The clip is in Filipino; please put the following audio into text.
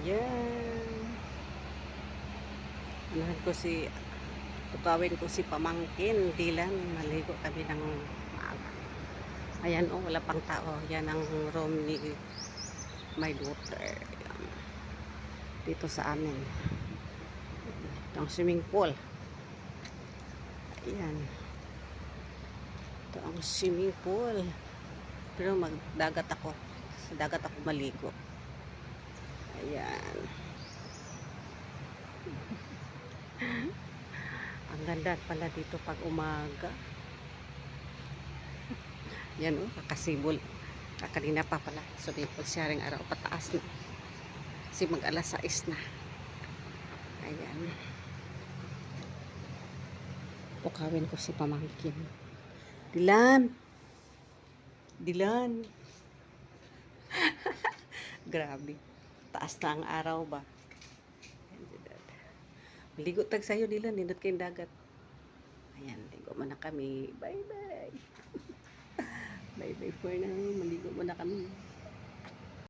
Ayan. Anahan ko si, tutawin ko si pamangkin. Dilan, maligo kami ng maaga. Ayan, oh, wala pang tao. Yan ang room ni my daughter. Ayan. Dito sa amin. Ito ang swimming pool. Ayan. Ito ang swimming pool. Pero magdagat ako. Sa dagat ako maligo. Ayan. Ang ganda pala dito pag umaga. Yan o, kakasibol. Kakanina pa pala. So, may pagsiyaring araw pataas na. Kasi mag-alas 6 na. Ayan. Pukawin ko si pamangkin. Dilan! Dilan! Grabe. Taas na ang araw ba? Maligo tag sa'yo, Dilan. Nindot kayong dagat. Ayan, ligo muna kami. Bye-bye. Bye-bye for now. Maligo muna kami.